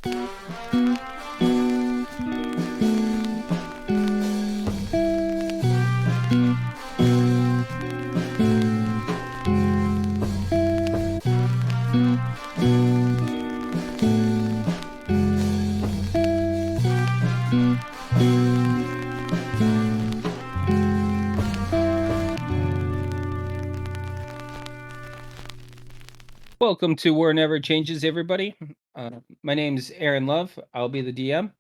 Welcome to War Never Changes, everybody. My name is Aaron Love. I'll be the DM.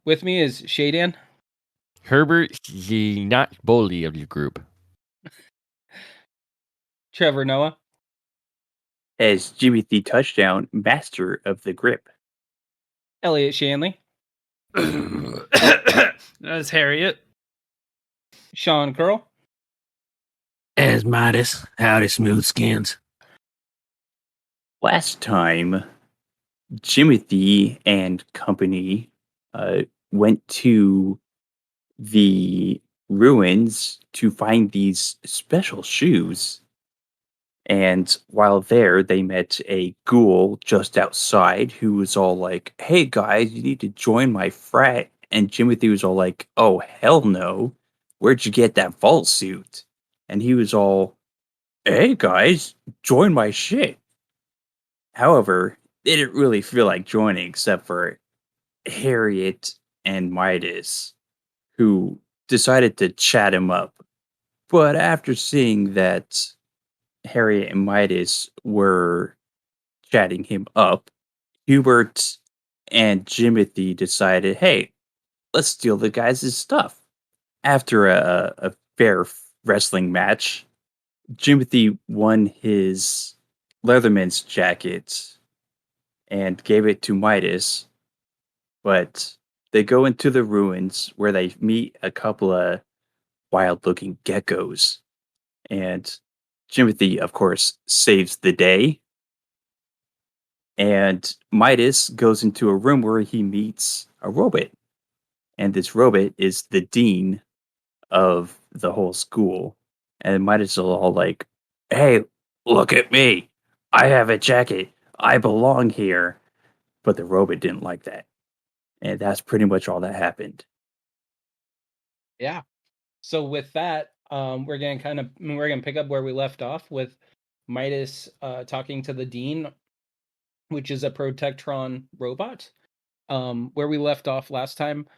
With me is Shea Dan, Herbert, the not bully of the group. Trevor Noah, as Jimmy the Touchdown, master of the grip. Elliot Shanley, That's Harriet. Sean Curl, As Midas, howdy smooth skins. Last time, Jimothy and company went to the ruins to find these special shoes. And while there, they met a ghoul just outside who was all like, "Hey guys, you need to join my frat." And Jimothy was all like, "Oh, hell no. Where'd you get that vault suit?" And he was all, "Hey guys, join my shit." However, they didn't really feel like joining except for Harriet and Midas, who decided to chat him up. But after seeing that Harriet and Midas were chatting him up, Hubert and Jimothy decided, hey, let's steal the guys' stuff. After a fair wrestling match, Jimothy won his Leatherman's jacket and gave it to Midas, but they go into the ruins where they meet a couple of wild looking geckos. And Jimothy, of course, saves the day. And Midas goes into a room where he meets a robot. And this robot is the dean of the whole school. And Midas is all like, hey, look at me. I have a jacket. I belong here. But the robot didn't like that. And that's pretty much all that happened. Yeah. So with that, we're gonna pick up where we left off with Midas talking to the Dean, which is a Protectron robot. Where we left off last time,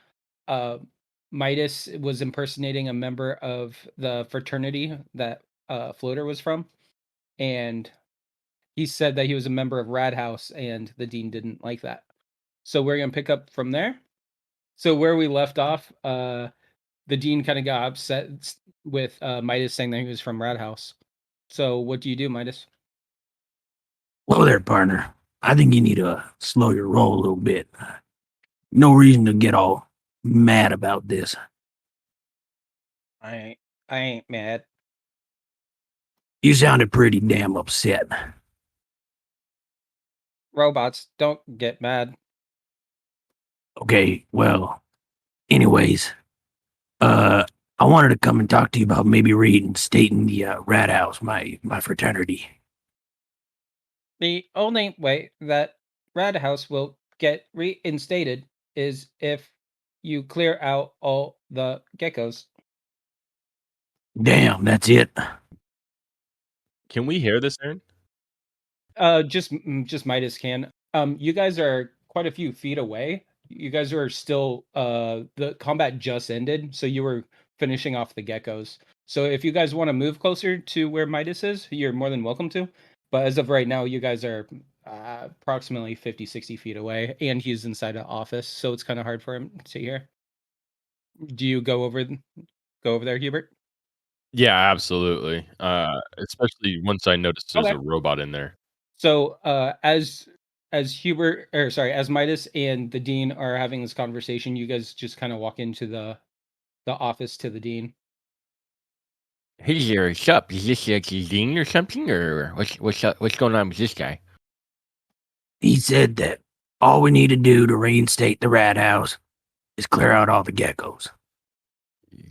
Midas was impersonating a member of the fraternity that Floater was from, and he said that he was a member of Rad House, and the Dean didn't like that. So we're gonna pick up from there. So where we left off, the Dean kind of got upset with Midas saying that he was from Rad House. So what do you do, Midas? Whoa there, partner. I think you need to slow your roll a little bit. No reason to get all mad about this. I ain't mad. You sounded pretty damn upset. Robots, don't get mad. Okay, well, anyways, I wanted to come and talk to you about maybe reinstating the Rat House, my fraternity. The only way that Rad House will get reinstated is if you clear out all the geckos. Damn, that's it. Can we hear this, Aaron? Just Midas can. You guys are quite a few feet away. You guys are still the combat just ended, so you were finishing off the geckos. So if you guys want to move closer to where Midas is, you're more than welcome to. But as of right now, you guys are approximately 50, 60 feet away, and he's inside an office, so it's kind of hard for him to hear. Do you go over there, Hubert? Yeah, absolutely. Especially once I noticed there's Okay. a robot in there. So as as Midas and the Dean are having this conversation, you guys just kind of walk into the office to the Dean. Hey there, what's up? Is this the dean or something, or what's up? What's going on with this guy? He said that all we need to do to reinstate the Rat House is clear out all the geckos.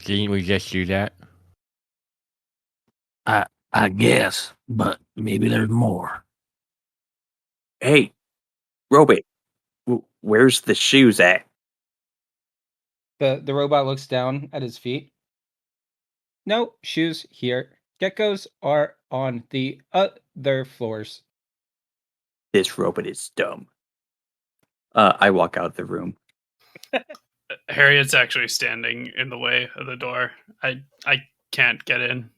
Didn't we just do that? I guess, but maybe there's more. Hey, robot, Where's the shoes at? The robot looks down at his feet. No shoes here. Geckos are on the other floors. This robot is dumb. I walk out the room. Harriet's actually standing in the way of the door. I can't get in.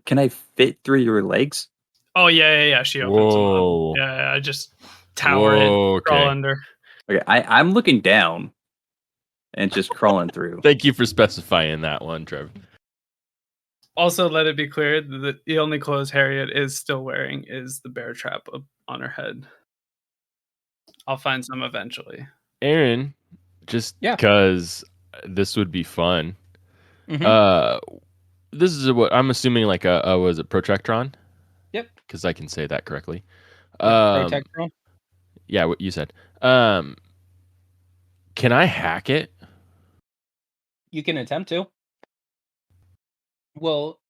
Can I fit through your legs? Oh yeah. She opens them Whoa. up. Yeah, I just tower Whoa, it, crawl okay. under. Okay, I'm looking down and just crawling through. Thank you for specifying that one, Trev. Also, let it be clear that the only clothes Harriet is still wearing is the bear trap on her head. I'll find some eventually. Aaron, just Yeah. because this would be fun. Mhm. This is what I'm assuming, like was it Protractron? Yep. Because I can say that correctly. Protectron. Yeah, what you said. Can I hack it? You can attempt to. Well,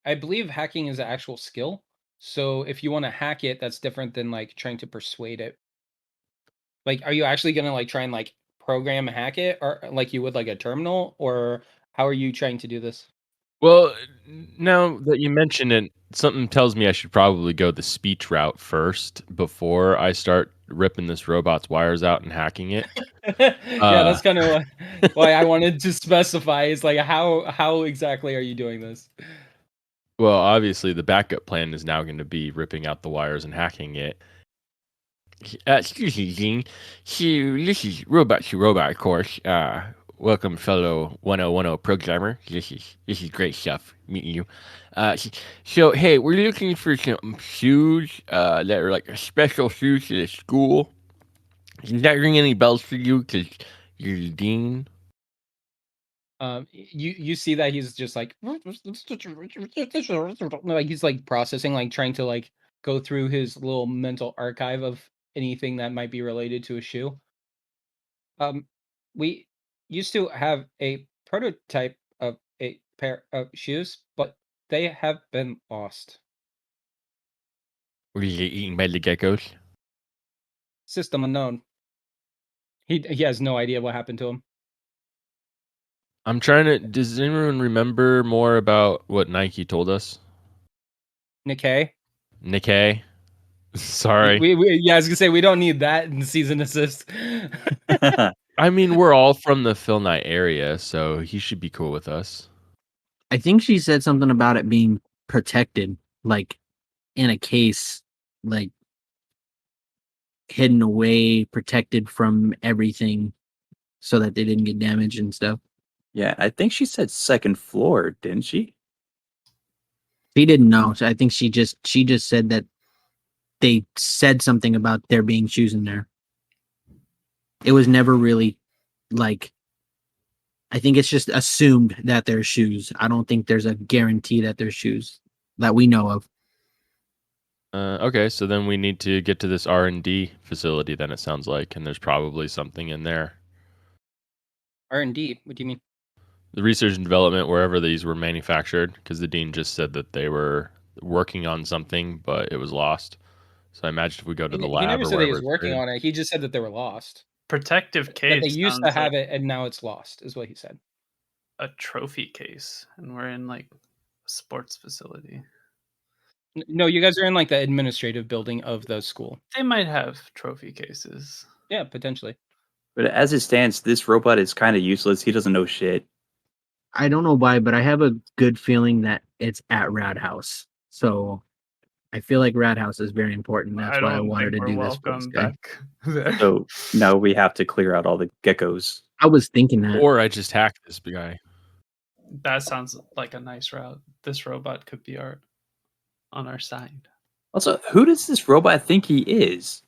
I believe hacking is an actual skill. So if you want to hack it, that's different than like trying to persuade it. Like, are you actually gonna like try and like program hack it, or like you would like a terminal, or how are you trying to do this? Well, now that you mention it, something tells me I should probably go the speech route first before I start ripping this robot's wires out and hacking it. Yeah, that's kind of why I wanted to specify. Is like how exactly are you doing this? Well, obviously, the backup plan is now going to be ripping out the wires and hacking it. Excuse me, Gene. So, this is Robot to Robot, of course. Welcome, fellow 1010 programmer. This is great stuff. Meeting you. So, hey, we're looking for some shoes that are like special shoes to the school. Does that ring any bells for you? Because you're the dean. You see that he's just like like he's like processing, like trying to like go through his little mental archive of anything that might be related to a shoe. We used to have a prototype of a pair of shoes, but they have been lost. Were you eaten by the geckos? System unknown. He has no idea what happened to him. I'm trying to. Does anyone remember more about what Nike told us? Nikkei. Nikkei? Sorry. Yeah, I was gonna say we don't need that in season assist. I mean, we're all from the Phil Knight area, so he should be cool with us. I think she said something about it being protected, like in a case, like hidden away, protected from everything, so that they didn't get damaged and stuff. Yeah, I think she said second floor, didn't she? She didn't know. So I think she just said that they said something about there being shoes in there. It was never really like. I think it's just assumed that there's shoes. I don't think there's a guarantee that there's shoes that we know of. Okay, so then we need to get to this R&D facility. Then it sounds like, and there's probably something in there. R&D. What do you mean? The research and development, wherever these were manufactured, because the dean just said that they were working on something, but it was lost. So I imagine if we go to the He lab never or said that he wherever was it's working created. on it. He just said that they were lost. Protective That case they used to sounds have like it and now it's lost, is what he said. a trophy case, and we're in like a sports facility. No, you guys are in like the administrative building of the school. They might have trophy cases. Yeah, potentially. But as it stands, this robot is kind of useless. He doesn't know shit. I don't know why, but I have a good feeling that it's at Rad House. So I feel like Rad House is very important. That's I why I don't wanted think to we're do this for this welcome guy. back there. So now we have to clear out all the geckos. I was thinking that. Or I just hacked this guy. That sounds like a nice route. This robot could be on our side. Also, who does this robot think he is?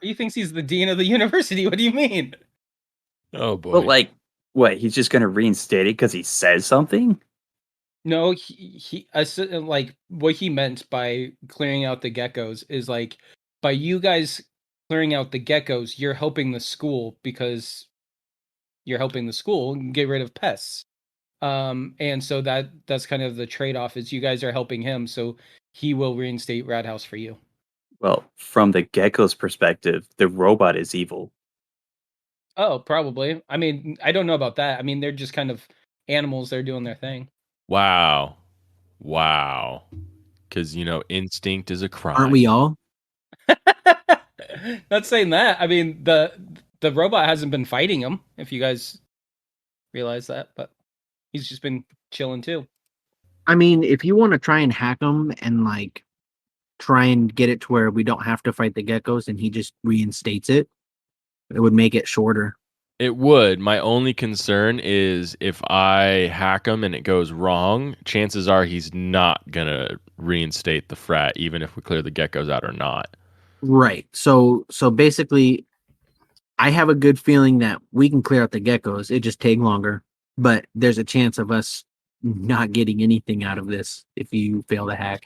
He thinks he's the dean of the university. What do you mean? Oh boy. But like, what? He's just gonna reinstate it because he says something? No, like what he meant by clearing out the geckos is like by you guys clearing out the geckos, you're helping the school because you're helping the school get rid of pests. And so that's kind of the trade-off is you guys are helping him, so he will reinstate Rad House for you. Well, from the gecko's perspective, the robot is evil. Oh, probably. I mean, I don't know about that. I mean, they're just kind of animals. They're doing their thing. Wow. Because, instinct is a crime. Aren't we all? Not saying that. I mean, the robot hasn't been fighting him, if you guys realize that, but he's just been chilling too. I mean, if you want to try and hack them and like try and get it to where we don't have to fight the geckos and he just reinstates it, it would make it shorter. It would. My only concern is if I hack him and it goes wrong, chances are he's not going to reinstate the frat, even if we clear the geckos out or not. Right. So basically, I have a good feeling that we can clear out the geckos. It just take longer, but there's a chance of us not getting anything out of this if you fail to hack.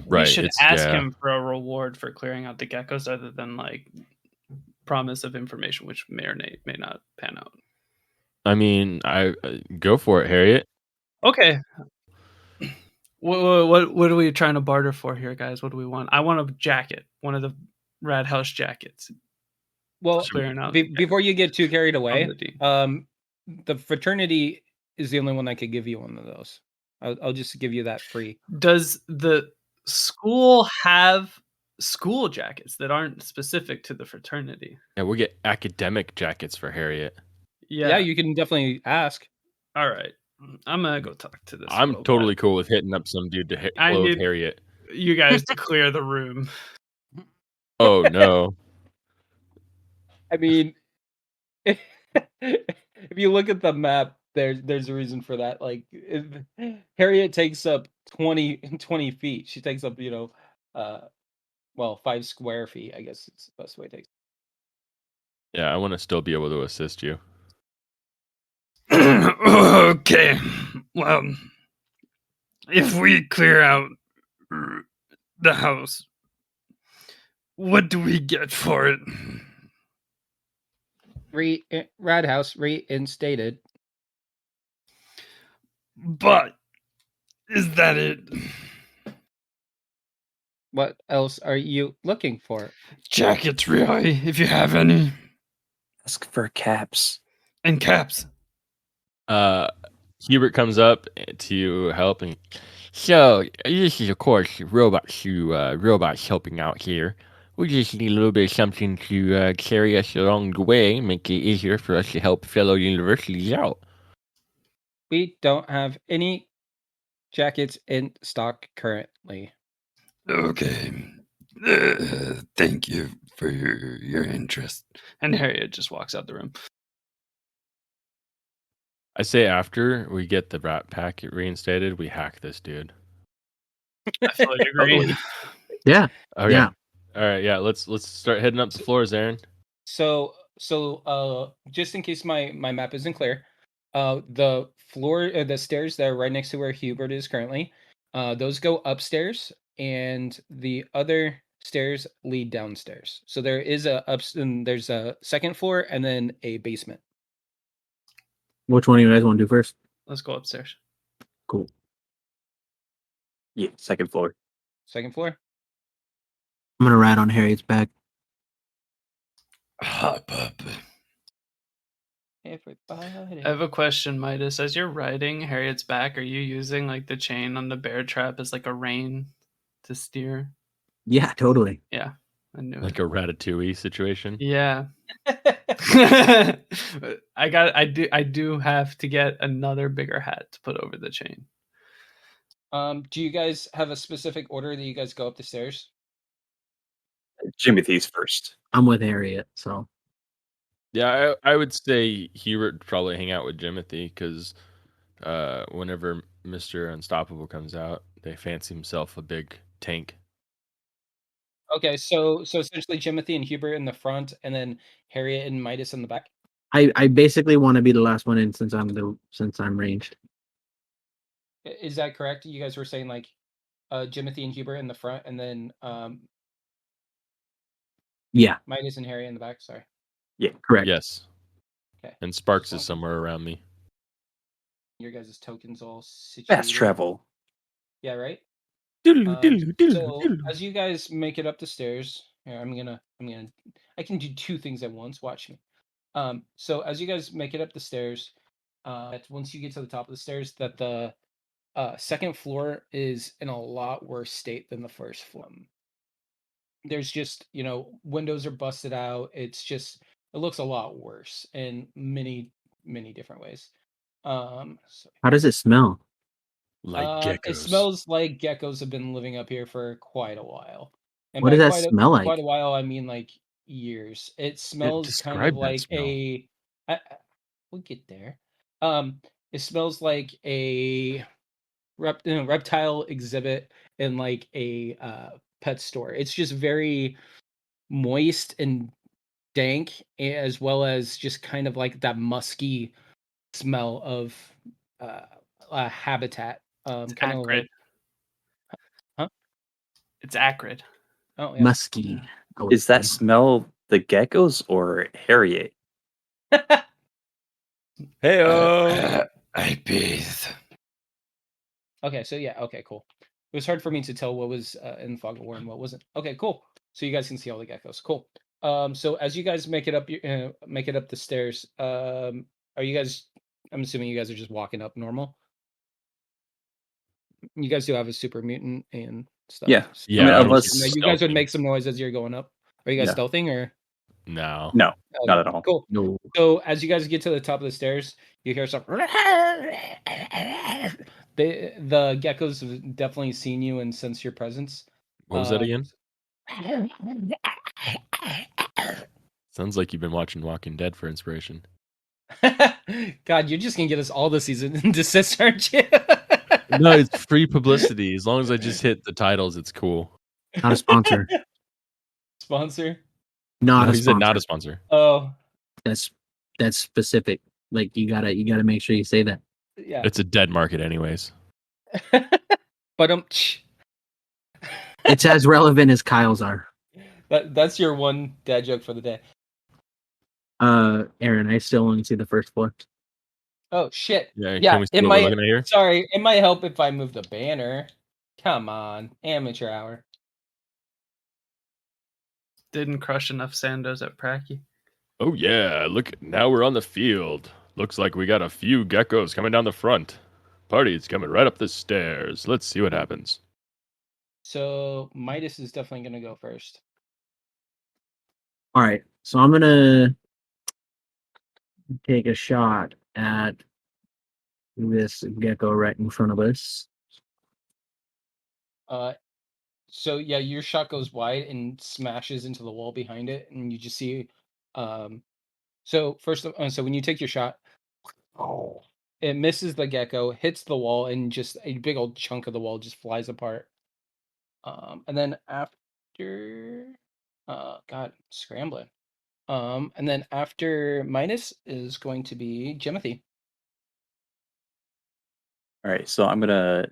Right. We should ask him for a reward for clearing out the geckos, other than like promise of information, which may or may not pan out. I mean, I go for it, Harriet. Okay. What are we trying to barter for here, guys? What do we want? I want a jacket, one of the Rad House jackets. Well, Clearing out before you get too carried away, the the fraternity is the only one that could give you one of those. I'll just give you that free. Does the school have school jackets that aren't specific to the fraternity? Yeah, we'll get academic jackets for Harriet. Yeah, you can definitely ask. All right. I'm going to go talk to this. I'm robot. totally cool with hitting up some dude to clothe Harriet. You guys to clear the room. Oh, no. I mean, if you look at the map, there's a reason for that. Like, Harriet takes up 20 feet. She takes up, 5 square feet, I guess it's the best way to take. Yeah, I want to still be able to assist you. Okay. Well, if we clear out the house, what do we get for it? Rad House reinstated. But is that it? What else are you looking for? Jackets, really, if you have any. Ask for caps. And caps. Hubert comes up to help, and so this is, of course, robots helping out here. We just need a little bit of something to carry us along the way, make it easier for us to help fellow universities out. We don't have any jackets in stock currently. Okay. Thank you for your interest. And Harriet just walks out the room. I say after we get the rat packet reinstated, we hack this dude. I fully agree. Yeah. Okay. Yeah. All right. Yeah. Let's start heading up the floors, Aaron. So just in case my map isn't clear, the floor, the stairs that are right next to where Hubert is currently, those go upstairs, and the other stairs lead downstairs. So there is there's a second floor and then a basement. Which one do you guys want to do first? Let's go upstairs. Cool. Yeah, second floor. Second floor. I'm gonna ride on Harriet's back. Hop up. Everybody. I have a question, Midas. As you're riding Harriet's back, are you using like the chain on the bear trap as like a rein to steer? Yeah, totally. Yeah, I knew Like it. a Ratatouille situation. Yeah. I do have to get another bigger hat to put over the chain. Do you guys have a specific order that you guys go up the stairs? Jimothy's first. I'm with Harriet, so Yeah, I would say Hubert would probably hang out with Jimothy because whenever Mr. Unstoppable comes out, they fancy himself a big tank. Okay, so essentially Jimothy and Hubert in the front, and then Harriet and Midas in the back. I basically want to be the last one in since I'm ranged. Is that correct? You guys were saying like Jimothy and Hubert in the front, and then Yeah, Midas and Harriet in the back. Sorry. Yeah, correct. Yes. Okay. And Sparks is somewhere around me. Your guys' tokens all situated. fast travel. Yeah, right? So as you guys make it up the stairs, here I can do two things at once. Watch me. So as you guys make it up the stairs, once you get to the top of the stairs, that the second floor is in a lot worse state than the first floor. There's just, windows are busted out. It looks a lot worse in many different ways. So, How does it smell? Like it geckos. smells like geckos have been living up here for quite a while. And What by does that smell like? quite a while, I mean like years. It smells kind of describe that like smell. we'll get there. It smells like a reptile exhibit in like a pet store. It's just very moist and dank, as well as just kind of like that musky smell of habitat. Kind of Acrid. like, huh? It's acrid. Oh yeah. Musky. I would Is that say. smell the geckos or Harriet? Hey, I bathe. Okay, so yeah, okay, cool. It was hard for me to tell what was in the fog of war and what wasn't. Okay, cool. So you guys can see all the geckos. Cool. So as you guys make it up the stairs, are you guys? I'm assuming you guys are just walking up normal. You guys do have a super mutant and stuff. Yeah. So Yeah, I mean, I was unless you guys would stealthing. make some noise as you're going up. Are you guys Yeah. stealthing or? No. no, Okay, not at all. Cool. No. So as you guys get to the top of the stairs, you hear some. The geckos have definitely seen you and sense your presence. What was that again? Sounds like you've been watching Walking Dead for inspiration. God, you're just gonna get us all the season and desist, aren't you? No, it's free publicity. As long as I just hit the titles, it's cool. Not a sponsor. Sponsor? Not No, a he said sponsor. not a sponsor. Oh, That's specific. Like you gotta make sure you say that. yeah. It's a dead market, anyways. But It's as relevant as Kyle's are. that's your one dad joke for the day. Aaron, I still only see the first floor. Oh shit. Yeah, Yeah, can we see it what we're might. looking at here? Sorry, it might help if I move the banner. Come on, amateur hour. Didn't crush enough Sandos at Pracky. Oh yeah, look, now we're on the field. Looks like we got a few geckos coming down the front. Party's coming right up the stairs. Let's see what happens. So Midas is definitely gonna go first. All right, so I'm gonna take a shot at this gecko right in front of us. So yeah, your shot goes wide and smashes into the wall behind it, and you just see. So so when you take your shot, it misses the gecko, hits the wall, and just a big old chunk of the wall just flies apart. And then after, God, scrambling. And then after Midas is going to be Jimothy. All right, so I'm gonna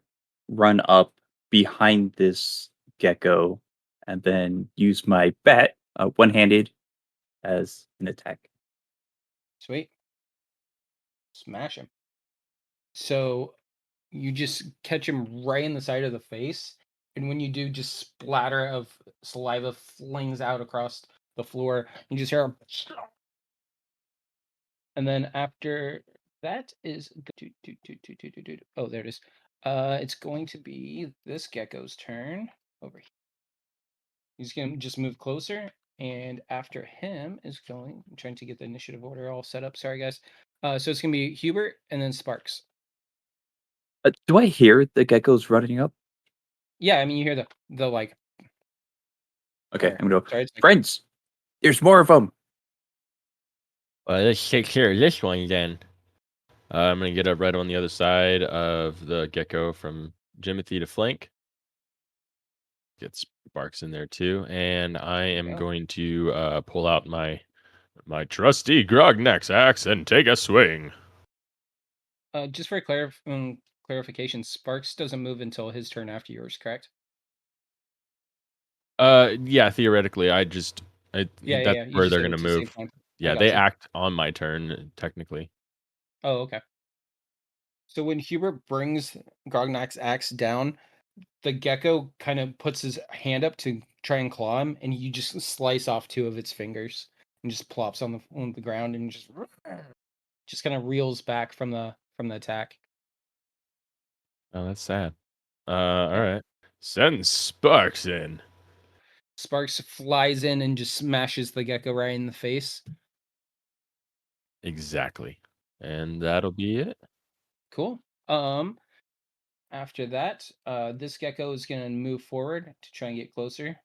run up behind this gecko and then use my bat, one-handed, as an attack. Sweet. Smash him. So you just catch him right in the side of the face, and when you do, just splatter of saliva flings out across the floor. You just hear him. And then after that is oh, there it is. It's going to be this gecko's turn over here. He's gonna just move closer, and after him is going. I'm trying to get the initiative order all set up. Sorry, guys. So it's gonna be Hubert and then Sparks. Do I hear the geckos running up? Yeah, I mean you hear the like. Okay, I'm gonna go. Sorry, it's like, Friends, there's more of them. Well, let's take care of this one then. I'm gonna get up right on the other side of the gecko from Jimothy to flank. Get Sparks in there too, and I am Yeah. going to pull out my trusty Grognax axe and take a swing. Just for clarification, Sparks doesn't move until his turn after yours, correct? Yeah, theoretically, that's Yeah. You where just they're did it gonna to move. save time. I Yeah, they gotcha. act on my turn technically. Oh, okay. So when Hubert brings Grognak's axe down, the gecko kind of puts his hand up to try and claw him, and you just slice off 2 of its fingers and just plops on the ground and just kind of reels back from the attack. Oh, that's sad. All right. Send Sparks in. Sparks flies in and just smashes the gecko right in the face. Exactly. And that'll be it. Cool. After that, this gecko is gonna move forward to try and get closer.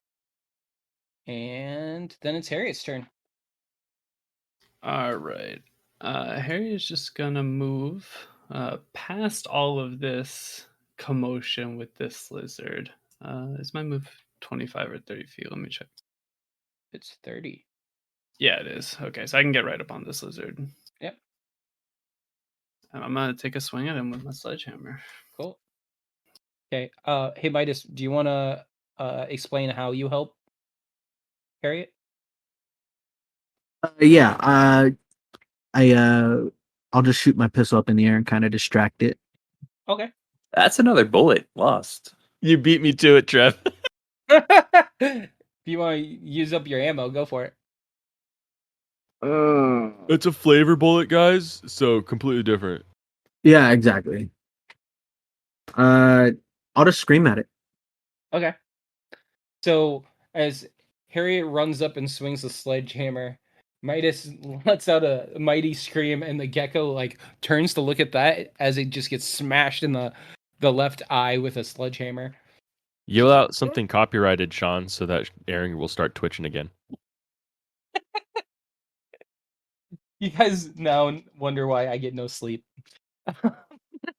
And then it's Harriet's turn. All right. Harry is just gonna move past all of this commotion with this lizard. Is my move 25 or 30 feet? Let me check. It's 30. Yeah, it is. Okay, so I can get right up on this lizard. Yep. And I'm gonna take a swing at him with my sledgehammer. Cool. Okay. Hey Midas, do you wanna explain how you help Harriet? Yeah. I'll just shoot my pistol up in the air and kind of distract it. Okay. That's another bullet lost. You beat me to it, Trev. If you want to use up your ammo, go for it. It's a flavor bullet, guys, so completely different. Yeah, exactly. I'll just scream at it. Okay. So as Harriet runs up and swings the sledgehammer, Midas lets out a mighty scream, and the gecko like turns to look at that as it just gets smashed in the left eye with a sledgehammer. Yell out something copyrighted, Sean, so that Aaron will start twitching again. You guys now wonder why I get no sleep.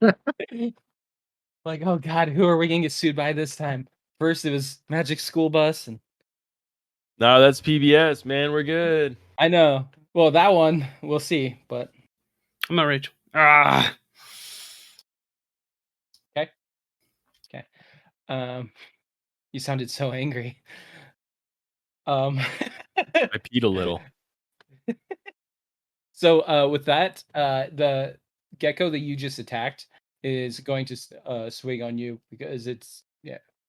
Like, oh god, who are we gonna get sued by this time? First it was Magic School Bus, and No, that's PBS, man. We're good. I know. Well, that one we'll see, but I'm gonna rage. Ah. okay. You sounded so angry. I peed a little. So with that, the gecko that you just attacked is going to swing on you because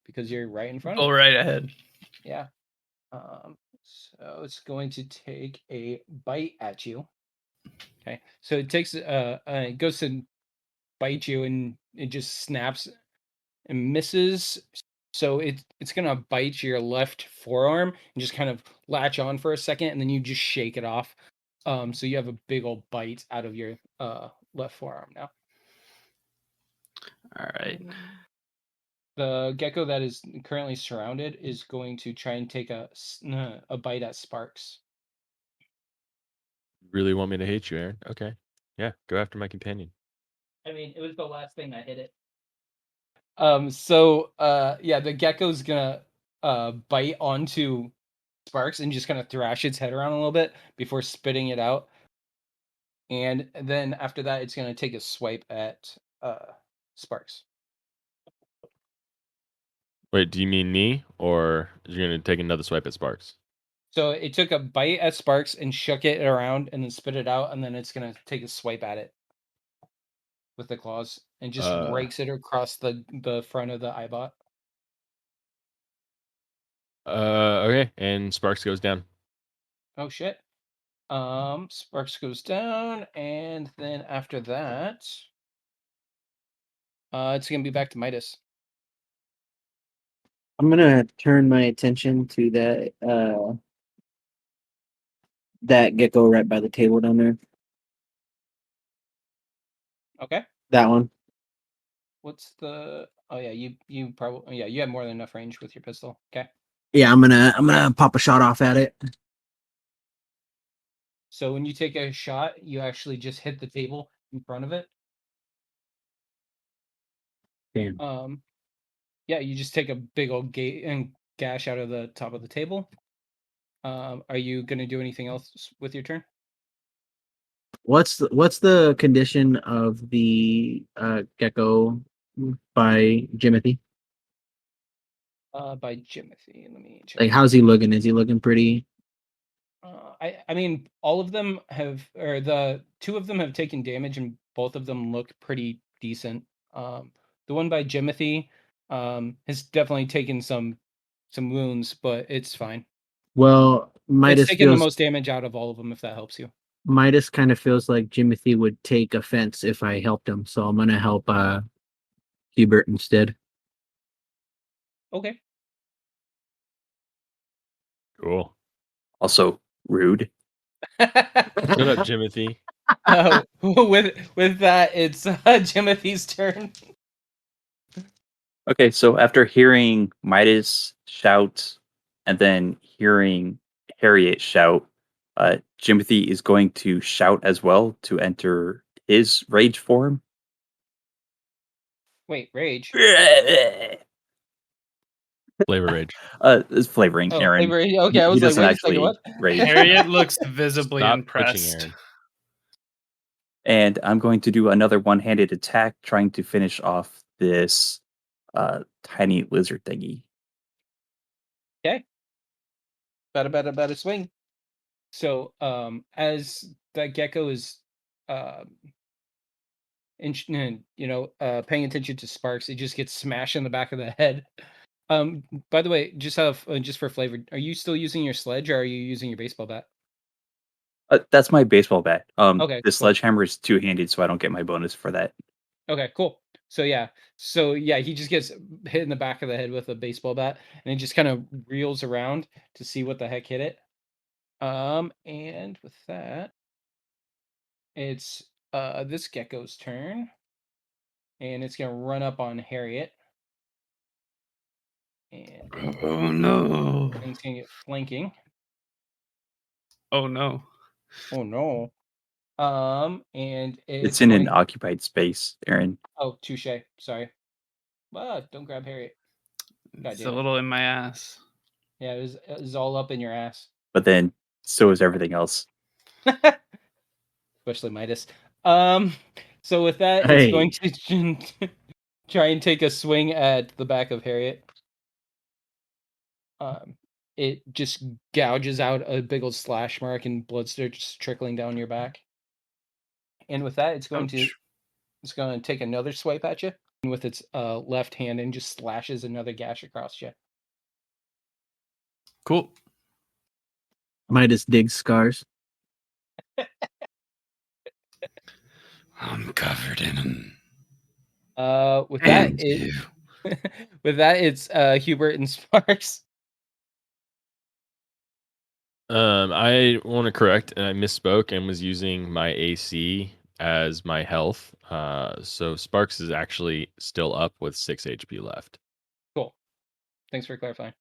because you're right in front of Go it. right ahead. Yeah. So it's going to take a bite at you. Okay. So it takes it goes to bite you, and it just snaps and misses. So it's gonna bite your left forearm and just kind of latch on for a second, and then you just shake it off. So you have a big old bite out of your left forearm now. All right. The gecko that is currently surrounded is going to try and take a bite at Sparks. Really want me to hate you, Aaron? Okay. Yeah, go after my companion. I mean, it was the last thing that hit it. The gecko's gonna bite onto Sparks and just kind of thrash its head around a little bit before spitting it out. And then after that, it's gonna take a swipe at Sparks. Wait, do you mean me, or you're gonna take another swipe at Sparks? So it took a bite at Sparks and shook it around and then spit it out, and then it's gonna take a swipe at it with the claws and just rakes it across the front of the eyebot. Okay, and Sparks goes down. Oh shit. Sparks goes down, and then after that, it's gonna be back to Midas. I'm gonna turn my attention to that gecko right by the table down there. Okay. That one. What's the? Oh yeah, you probably you have more than enough range with your pistol. Okay. Yeah, I'm gonna pop a shot off at it. So when you take a shot, you actually just hit the table in front of it. Damn. Yeah, you just take a big old gash out of the top of the table. Are you gonna do anything else with your turn? What's the condition of the gecko by Jimothy? By Jimothy. Let me check. Like, how's he looking? Is he looking pretty? I mean, all of them have, or the 2 of them have taken damage, and both of them look pretty decent. The one by Jimothy, has definitely taken some wounds, but it's fine. Well, It's Midas taken the feels most damage out of all of them, if that helps you. Midas kind of feels like Jimothy would take offense if I helped him, so I'm gonna help Hubert instead. Okay. Cool. Also rude. Shut up, Jimothy. With that, it's Jimothy's turn. Okay, so after hearing Midas shout and then hearing Harriet shout, Jimothy is going to shout as well to enter his rage form. Wait, rage. Flavor rage. It's flavoring, Oh, Aaron. flavor. Okay, I He was like, doesn't wait a second, actually what? rage. Harriet looks visibly Stop impressed. twitching, Aaron. And I'm going to do another one-handed attack, trying to finish off this tiny lizard thingy. Okay. Better swing. So, as that gecko is, paying attention to Sparks, it just gets smashed in the back of the head. By the way, just for flavor, are you still using your sledge or are you using your baseball bat? That's my baseball bat. Okay, The cool. sledgehammer is two-handed, so I don't get my bonus for that. Okay, cool. So yeah, he just gets hit in the back of the head with a baseball bat, and it just kind of reels around to see what the heck hit it. And with that, it's this gecko's turn, and it's gonna run up on Harriet, and Oh no. it's gonna get flanking. Oh no. Oh no. And It's it's in going. an occupied space, Aaron. Oh, touche. Sorry. Don't grab Harriet. God It's a damn it. little in my ass. Yeah, it was all up in your ass. But then so is everything else. Especially Midas. So with that, it's Hey. going to try and take a swing at the back of Harriet. It just gouges out a big old slash mark, and blood starts trickling down your back. And with that, it's going to take another swipe at you with its left hand and just slashes another gash across you. Cool. Midas digs scars. I'm covered in them. With that, And you. it's Hubert and Sparks. I want to correct, and I misspoke and was using my AC as my health. So Sparks is actually still up with 6 HP left. Cool. Thanks for clarifying.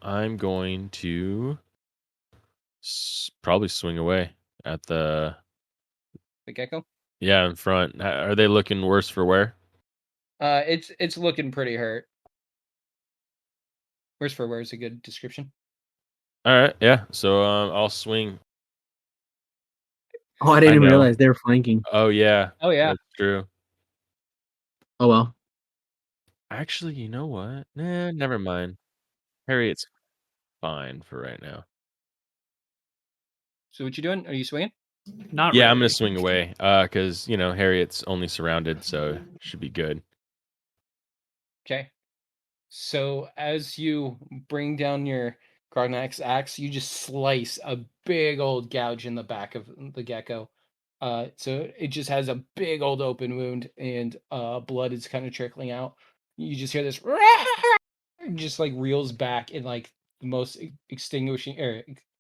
I'm going to probably swing away at the Gecko. in front. Are they looking worse for wear? It's looking pretty hurt. Worse for wear is a good description. All right, yeah. So I'll swing. Oh, I didn't even know. realize they were flanking. Oh yeah. Oh yeah. That's true. Oh well. Actually, you know what? Nah, never mind. Harriet's fine for right now. So what you doing? Are you swinging? Not Yeah, I'm gonna really. swing away. Because Harriet's only surrounded, so should be good. Okay. So as you bring down your Grognax axe, you just slice a big old gouge in the back of the gecko. So it just has a big old open wound, and blood is kind of trickling out. You just hear this, just like reels back in like the most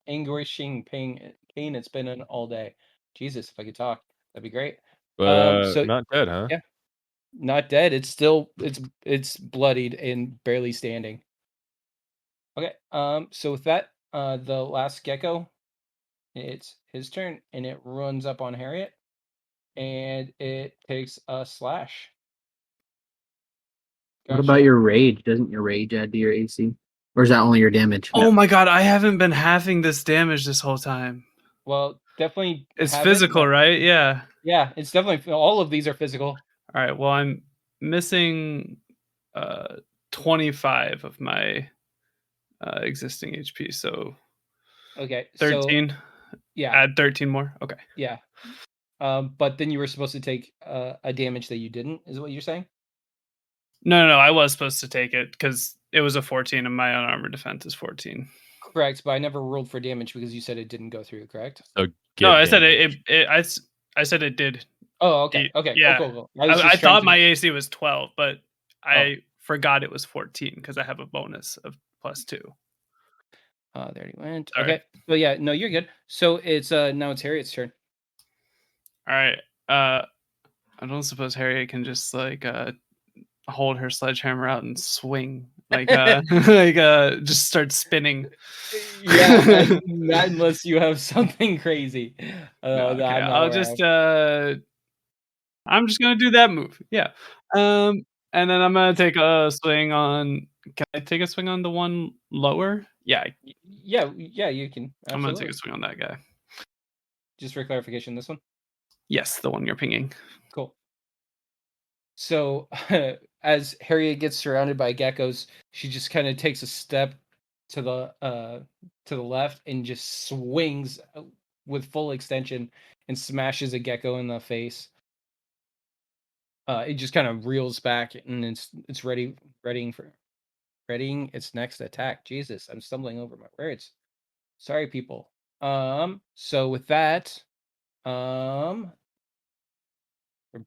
anguishing pain it's been in all day. Jesus, if I could talk, that'd be great. But So not dead, huh? yeah. Not dead. It's still it's bloodied and barely standing. Okay. So with that, the last gecko, it's his turn, and it runs up on Harriet, and it takes a slash. What about your rage? Doesn't your rage add to your AC? Or is that only your damage? Oh my god, I haven't been halving this damage this whole time. Well, definitely. It's have physical, but right? Yeah. yeah, it's definitely all of these are physical. All right. Well, I'm missing 25 of my existing HP, so Okay, 13. So yeah, Add 13 more. Okay. yeah. But then you were supposed to take a damage that you didn't, is what you're saying? No, I was supposed to take it because it was a 14 and my unarmored defense is 14. Correct, but I never rolled for damage because you said it didn't go through, correct? So No, give I said damage. I said it did. Oh, okay. Yeah. Cool. I was I just trying thought to my AC was 12, but I forgot it was 14 because I have a bonus of +2. There he went. Sorry. Okay. But yeah, no, you're good. So it's now it's Harriet's turn. All right. I don't suppose Harriet can just like hold her sledgehammer out and swing like just start spinning. Yeah, not unless you have something crazy. No, That okay, I'm not I'll aware just of. I'm just gonna do that move. Yeah. And then I'm gonna take a swing on. Can I take a swing on the one lower? Yeah, Yeah, you can. I'm gonna Absolutely. take a swing on that guy. Just for clarification, this one. Yes, the one you're pinging. Cool. So as Harriet gets surrounded by geckos, she just kind of takes a step to the left and just swings with full extension and smashes a gecko in the face. It just kind of reels back and it's readying its next attack. Jesus, I'm stumbling over my words. Sorry, people. So with that, we're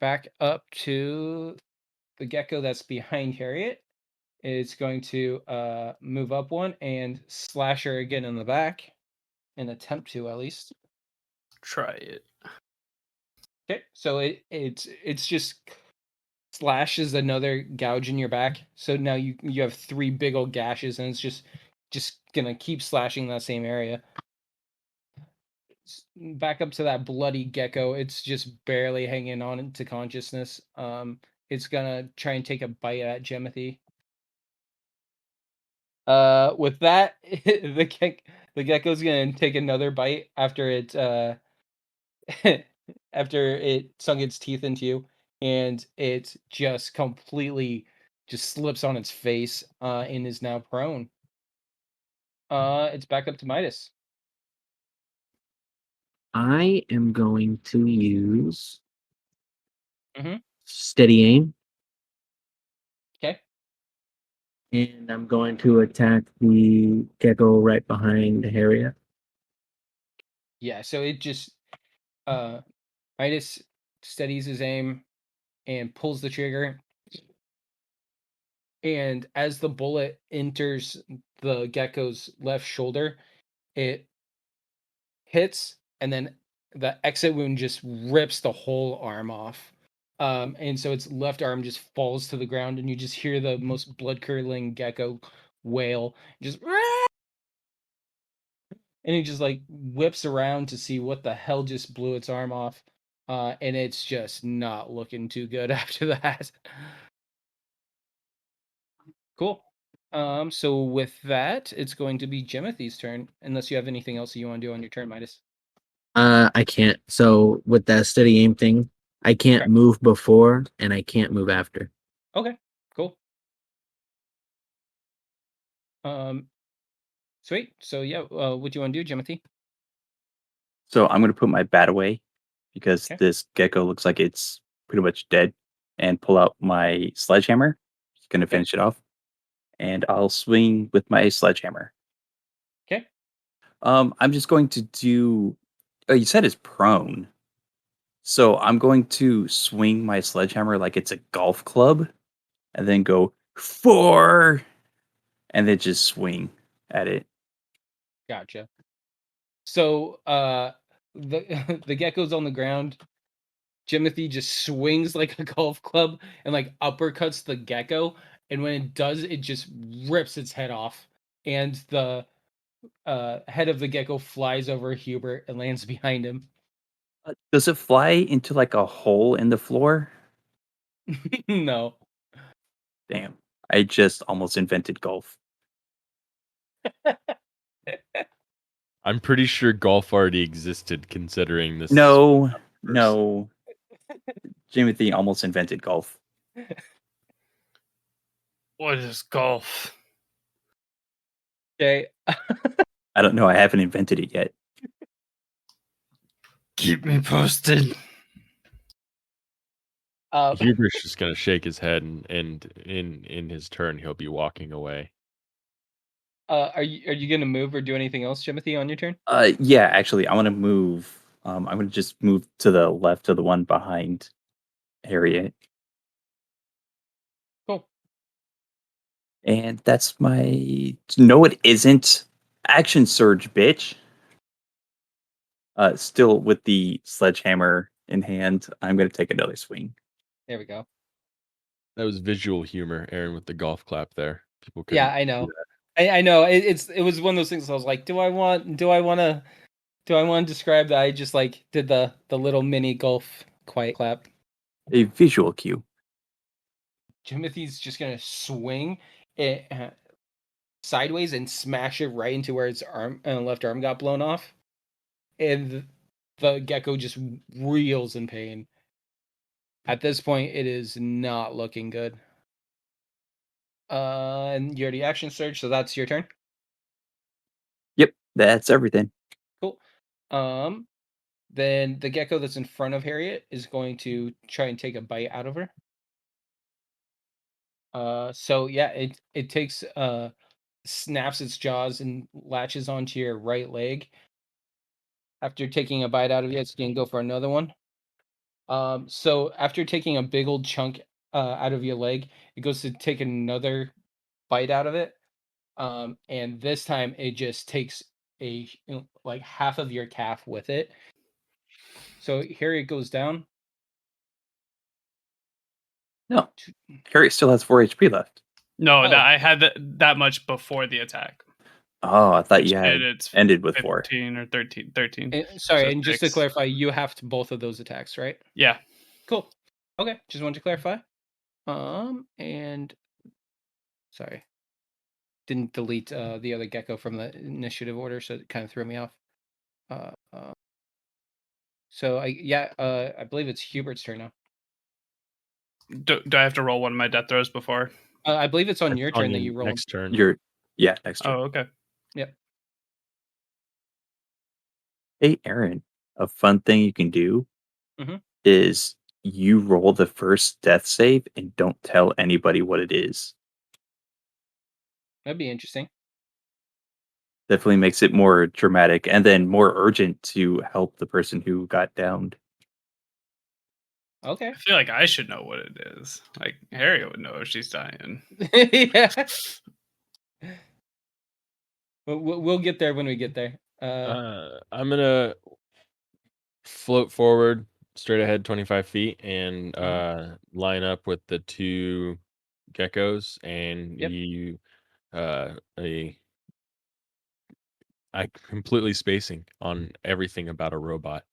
back up to the gecko that's behind Harriet. It's going to move up one and slash her again in the back, and attempt to at least. Try it. Okay, so it's just slashes another gouge in your back. So now you have 3 big old gashes, and it's just gonna keep slashing that same area. Back up to that bloody gecko. It's just barely hanging on to consciousness. It's gonna try and take a bite at Jimothy. With that, the gecko's gonna take another bite after it after it sunk its teeth into you, and it just completely just slips on its face and is now prone. It's back up to Midas. I am going to use Mhm. steady aim, Okay. and I'm going to attack the gecko right behind Harriet. Yeah, so it just Midas steadies his aim and pulls the trigger. And as the bullet enters the gecko's left shoulder, it hits, and then the exit wound just rips the whole arm off. And so its left arm just falls to the ground, and you just hear the most blood curdling gecko wail, just and he just like whips around to see what the hell just blew its arm off. And it's just not looking too good after that. Cool. So with that, it's going to be Jimothy's turn, unless you have anything else you want to do on your turn, Midas. I can't. So with that steady aim thing, I can't Okay. move before and I can't move after. Okay, cool. Sweet. So yeah, what do you want to do, Jimothy? So I'm going to put my bat away because Okay. this gecko looks like it's pretty much dead, and pull out my sledgehammer. Just going to Okay. finish it off, and I'll swing with my sledgehammer. Okay. I'm just going to do. Oh, you said it's prone. So I'm going to swing my sledgehammer like it's a golf club, and then go 4, and then just swing at it. Gotcha. So the the gecko's on the ground. Jimothy just swings like a golf club and like uppercuts the gecko, and when it does, it just rips its head off, and the head of the gecko flies over Hubert and lands behind him. Does it fly into like a hole in the floor? No. Damn. I just almost invented golf. I'm pretty sure golf already existed, considering this. No. Jimothy almost invented golf. What is golf? Okay. I don't know. I haven't invented it yet. Keep me posted. Hubert's just gonna shake his head, and in his turn, he'll be walking away. Are you gonna move or do anything else, Timothy, on your turn? Yeah, actually, I want to move. I'm going to just move to the left of the one behind Harriet. Cool. And that's my. No, it isn't. Action surge, bitch. Still with the sledgehammer in hand, I'm going to take another swing. There we go. That was visual humor, Aaron, with the golf clap there. People Yeah, couldn't. I know. I know. It was one of those things. I was like, do I want to describe that? I just like did the little mini golf quiet clap. A visual cue. Timothy's just gonna swing it sideways and smash it right into where its arm left arm got blown off, and the gecko just reels in pain. At this point, it is not looking good. And you already action surge, so that's your turn. Yep, that's everything. Cool. Then the gecko that's in front of Harriet is going to try and take a bite out of her. So yeah, it takes snaps its jaws and latches onto your right leg. After taking a bite out of you, it's gonna go for another one. So after taking a big old chunk out of your leg, it goes to take another bite out of it. And this time it just takes like half of your calf with it. So Harriet goes down. No, Harriet still has 4 HP left. No, Oh. I had that much before the attack. Oh, I thought Which you had it's ended with 4. 15 or 13. Sorry, So and just to 6. clarify, you halved both of those attacks, right? Yeah. Cool. Okay, just wanted to clarify. And sorry, didn't delete the other gecko from the initiative order, so it kind of threw me off. So I believe it's Hubert's turn now. Do I have to roll one of my death throws before? I believe it's on That's your on turn that your you roll. next turn. Next turn. Oh, okay. Yep. Hey, Aaron, a fun thing you can do Mhm. is you roll the first death save and don't tell anybody what it is. That'd be interesting. Definitely makes it more dramatic and then more urgent to help the person who got downed. Okay. I feel like I should know what it is. Like Harriet would know if she's dying. Yeah. We'll get there when we get there. I'm gonna float forward straight ahead 25 feet and line up with the 2 geckos, and Yep. you I completely spacing on everything about a robot.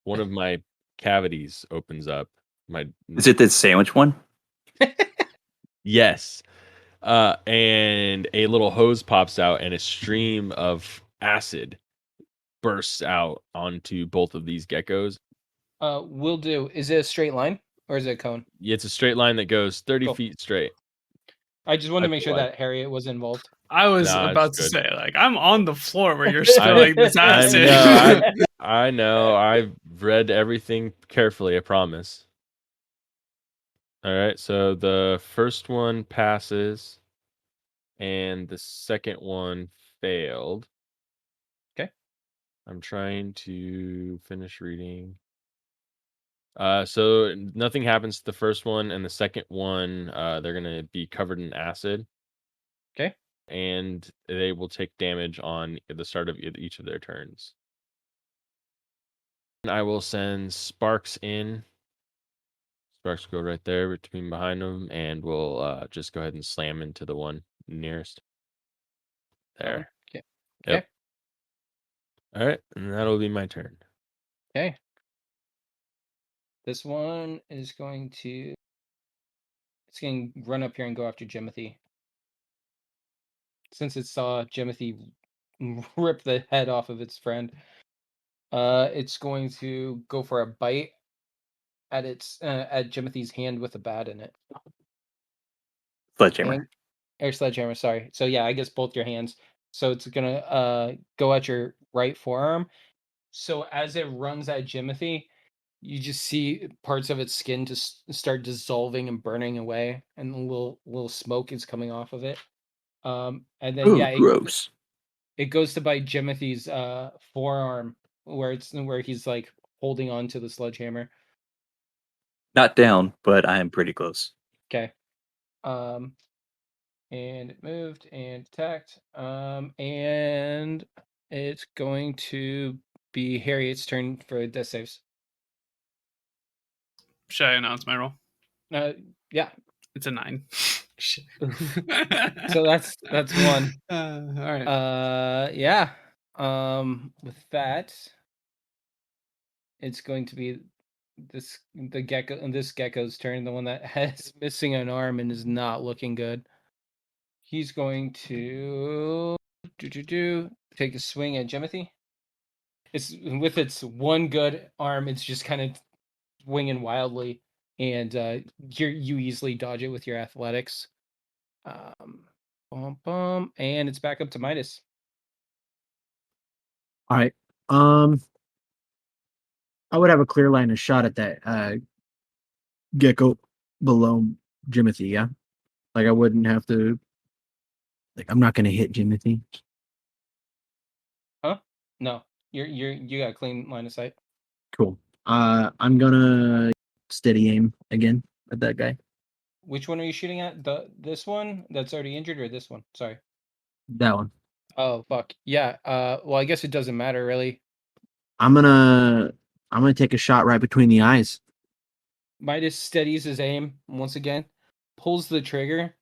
One of my cavities opens up. Is it the sandwich one? Yes. And a little hose pops out and a stream of acid bursts out onto both of these geckos. Will do. Is it a straight line or is it a cone? It's a straight line that goes 30 Cool. feet straight. I just wanted I to make feel sure like. that Harriet was involved. I was Nah, about it's to good. say, like, I'm on the floor where you're spilling this I acid. know. I know. I've read everything carefully, I promise. All right. So the first one passes, and the second one failed. Okay. I'm trying to finish reading. So nothing happens to the first one, and the second one, they're gonna be covered in acid. Okay. And they will take damage on the start of each of their turns. And I will send Sparks in. Sparks go right there between behind them, and we'll just go ahead and slam into the one nearest. There. Okay. Yep. Okay. All right, and that'll be my turn. Okay. This one is going to run up here and go after Jimothy. Since it saw Jimothy rip the head off of its friend, it's going to go for a bite at Jimothy's hand with a bat in it. Sledgehammer. Air sledgehammer, sorry. So yeah, I guess both your hands. So it's gonna go at your right forearm. So as it runs at Jimothy, you just see parts of its skin just start dissolving and burning away, and a little smoke is coming off of it. And then Oh, gross. it goes to bite Jimothy's forearm, where he's like holding on to the sledgehammer. Not down, but I am pretty close. Okay. And it moved and attacked. And it's going to be Harriet's turn for death saves. Should I announce my roll? Yeah. It's a 9. So that's one. All right. Yeah. With that, it's going to be this gecko's turn, the one that has missing an arm and is not looking good. He's going to take a swing at Jimothy. It's with its one good arm, it's just kind of swinging wildly, and you easily dodge it with your athletics. And it's back up to Midas. All right. I would have a clear line of shot at that gecko below Jimothy, yeah? Like I wouldn't have to I'm not gonna hit Jimothy. Huh? No. You got a clean line of sight. Cool. I'm gonna steady aim again at that guy. Which one are you shooting at? This one that's already injured, or this one? Sorry. That one. Oh fuck. Yeah. Well, I guess it doesn't matter really. I'm gonna take a shot right between the eyes. Midas steadies his aim once again, pulls the trigger,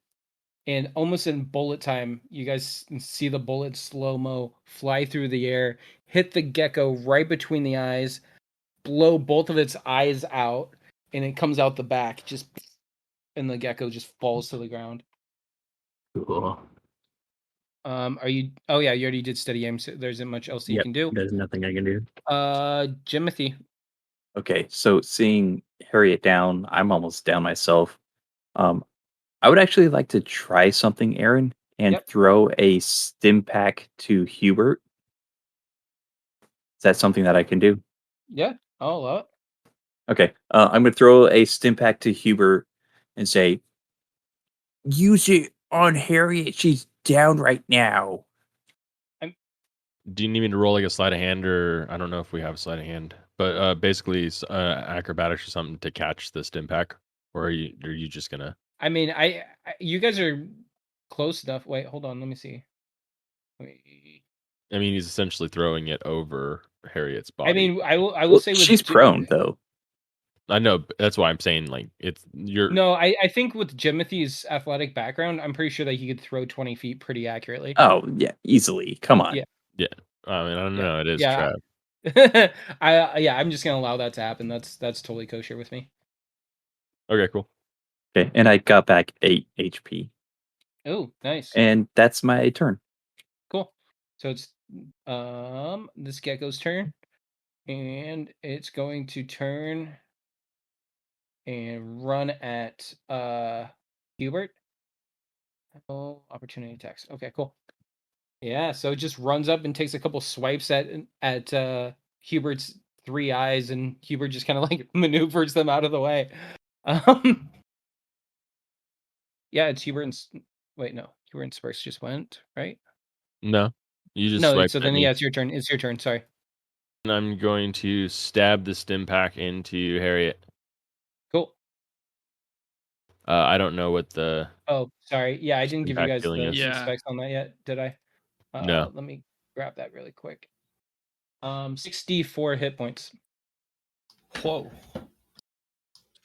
and almost in bullet time, you guys see the bullet slow-mo fly through the air, hit the gecko right between the eyes, blow both of its eyes out, and it comes out the back, and the gecko just falls to the ground. Cool. Are you? Oh yeah, you already did steady aim, so there isn't much else you can do. There's nothing I can do. Jimothy. Okay, so seeing Harriet down, I'm almost down myself. I would actually like to try something, Aaron, and Yep. throw a stim pack to Hubert. Is that something that I can do? Yeah, I'll allow it. Okay, I'm going to throw a stim pack to Hubert and say, use it on Harriet. She's down right now. Do you need me to roll like a sleight of hand, or I don't know if we have a sleight of hand, but basically acrobatics or something to catch the stim pack, or are you just gonna? I mean, you guys are close enough. Wait, hold on. Let me see. I mean, he's essentially throwing it over Harriet's body. I mean, I will Well, say with she's prone though. I know, but that's why I'm saying like you're. No, I think with Jimothy's athletic background, I'm pretty sure that he could throw 20 feet pretty accurately. Oh yeah, easily. Come on. Yeah. Yeah, I mean, I don't know. It is Yeah. trap. I'm just gonna allow that to happen. That's totally kosher with me. Okay, cool. Okay, and I got back 8 HP. Oh, nice. And that's my turn. Cool. So it's this gecko's turn, and it's going to turn and run at Hubert. Oh, opportunity attacks. Okay, cool. Yeah, so it just runs up and takes a couple swipes at Hubert's 3 eyes, and Hubert just kind of like maneuvers them out of the way. Yeah, it's Hubert and wait, no, Hubert and Sparks just went, right? No, you just No, swiped so at then me. yeah, it's your turn. It's your turn. Sorry. And I'm going to stab the stim pack into Harriet. Cool. I don't know what the. Oh, sorry. Yeah, I didn't give you Impact guys feeling the is. Yeah. specs on that yet, did I? No. Let me grab that really quick. 64 hit points. Whoa.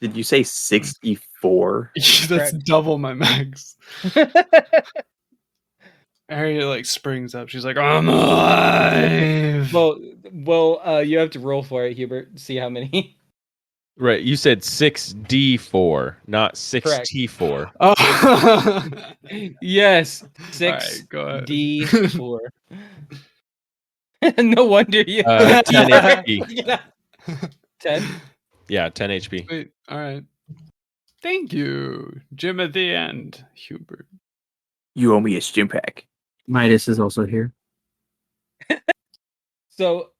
Did you say 64? That's Correct. double my max. Harriet like springs up. She's like, I'm alive. well, you have to roll for it, Hubert. See how many. Right, you said 6d4, not 6t4. Oh. Yes, Alright, go ahead. 6d4. No wonder you. 10 HP. 10. Yeah, 10 HP. Wait, all right. Thank you, Jimothy and Hubert. You owe me a stim pack. Midas is also here. So,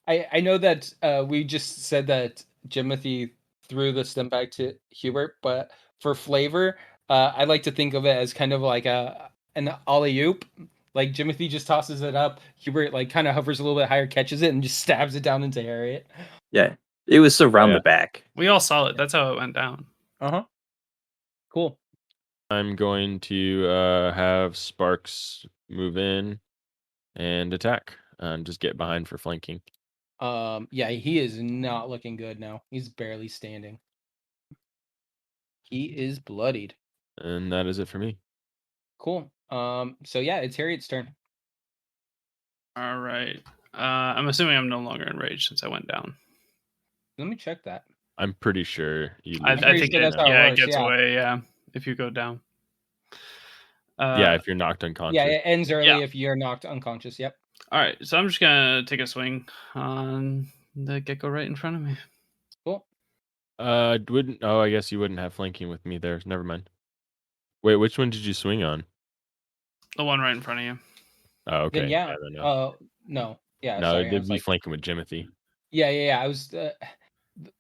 I know that we just said that Jimothy threw the stem back to Hubert, but for flavor, I like to think of it as kind of like an alley oop. Like Jimothy just tosses it up, Hubert like kind of hovers a little bit higher, catches it, and just stabs it down into Harriet. Yeah, it was around yeah. the back. We all saw it. That's how it went down. Cool. I'm going to have Sparks move in and attack and just get behind for flanking. Yeah, he is not looking good now. He's barely standing. He is bloodied. And that is it for me. Cool. So yeah, it's Harriet's turn. All right. I'm assuming I'm no longer enraged since I went down. Let me check that. I'm pretty sure you I lose. pretty think sure that's how it it works, gets yeah. away. Yeah, if you go down. Yeah, if you're knocked unconscious. Yeah, it ends early Yeah. if you're knocked unconscious. Yep. All right. So I'm just gonna take a swing on the gecko right in front of me. Cool. Wouldn't. Oh, I guess you wouldn't have flanking with me there. Never mind. Wait, which one did you swing on? The one right in front of you. Oh, okay. Then yeah. then no. No. Yeah. No, Sorry. I it'd was be like, flanking with Jimothy. yeah. I was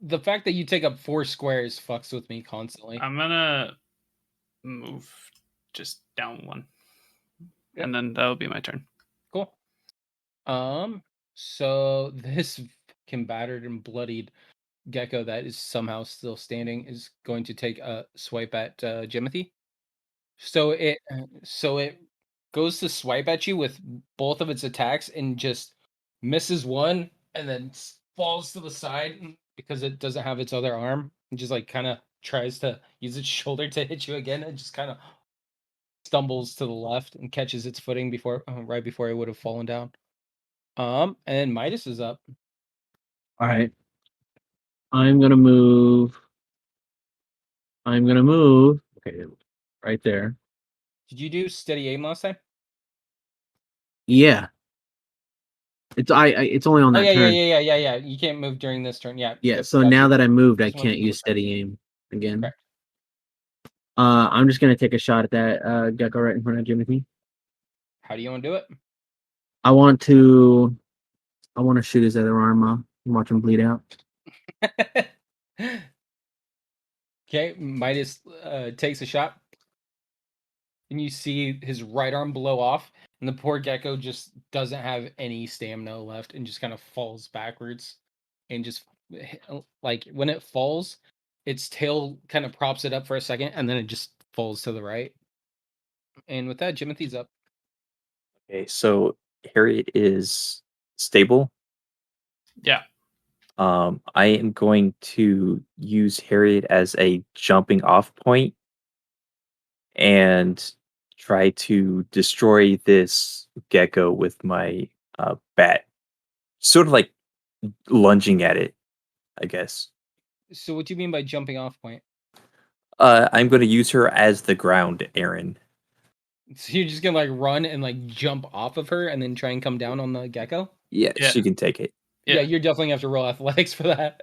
the fact that you take up 4 squares fucks with me constantly. I'm gonna move just down one, Yep. and then that'll be my turn. Cool. So this fucking battered and bloodied gecko that is somehow still standing is going to take a swipe at Jimothy. So it goes to swipe at you with both of its attacks and just misses one and then falls to the side because it doesn't have its other arm and just like kind of tries to use its shoulder to hit you again and just kind of stumbles to the left and catches its footing before right before it would have fallen down. And Midas is up. All right. I'm gonna move. Okay, right there. Did you do steady aim last time? Yeah. It's it's only on Oh that yeah, turn. yeah. You can't move during this turn. Yeah. Yeah, Yep, so got now you. that I moved, I Just wanted can't to use double check. steady aim again. Correct. I'm just gonna take a shot at that gecko right in front of Jimothy. How do you want to do it? I want to shoot his other arm off and watch him bleed out. Okay, Midas takes a shot, and you see his right arm blow off, and the poor gecko just doesn't have any stamina left, and just kind of falls backwards, and just like when it falls, its tail kind of props it up for a second, and then it just falls to the right. And with that, Jimothy's up. Okay, so Harriet is stable. Yeah. I am going to use Harriet as a jumping off point and try to destroy this gecko with my bat. Sort of like lunging at it, I guess. So, what do you mean by jumping off point? I'm going to use her as the ground, Aaron. So you're just gonna like run and like jump off of her and then try and come down on the gecko? Yeah, Yeah. she can take it. Yeah, Yeah. you're definitely gonna have to roll athletics for that.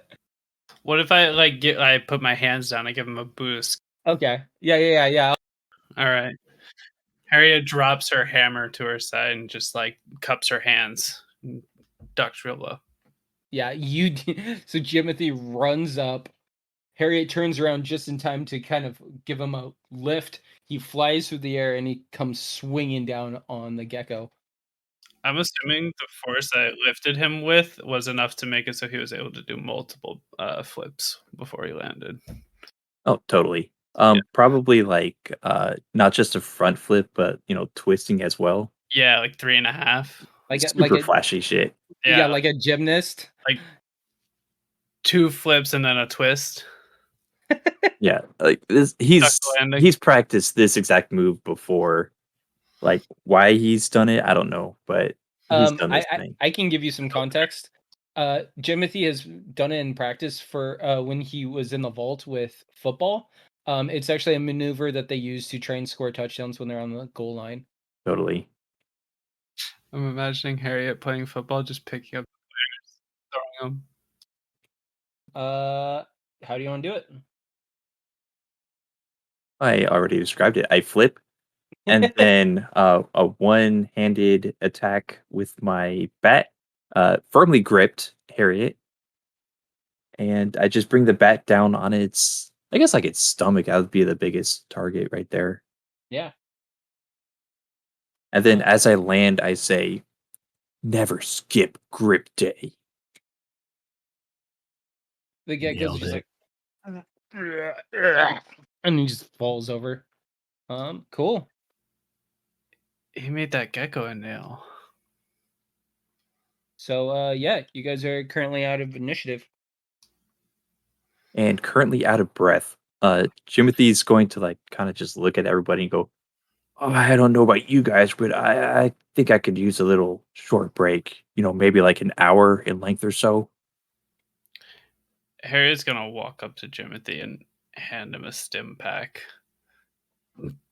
What if I put my hands down, I give him a boost? Okay. Yeah. All right. Harriet drops her hammer to her side and just like cups her hands, and ducks real low. Yeah, so Jimothy runs up. Harriet turns around just in time to kind of give him a lift. He flies through the air and he comes swinging down on the gecko. I'm assuming the force I lifted him with was enough to make it so he was able to do multiple flips before he landed. Oh, totally. Probably like not just a front flip, but twisting as well. Yeah, like 3.5. Super flashy shit. Yeah, like a gymnast. Like 2 flips and then a twist. Yeah, like this, he's practiced this exact move before. Like why he's done it, I don't know, but he's done this thing. I can give you some context. Jimothy has done it in practice for when he was in the vault with football. It's actually a maneuver that they use to try and score touchdowns when they're on the goal line. Totally. I'm imagining Harriet playing football, just picking up the players, throwing them. How do you want to do it? I already described it. I flip, and then a one-handed attack with my bat firmly gripped Harriet, and I just bring the bat down on its, I guess, like its stomach. That would be the biggest target right there. Yeah. And then as I land, I say, "Never skip grip day." The gecko's Nailed just it. like, and he just falls over. Cool. He made that gecko a nail. So, yeah, you guys are currently out of initiative. And currently out of breath. Timothy's going to like kind of just look at everybody and go, "Oh, I don't know about you guys, but I think I could use a little short break. Maybe like an hour in length or so." Harry's gonna walk up to Jimothy and hand him a stim pack.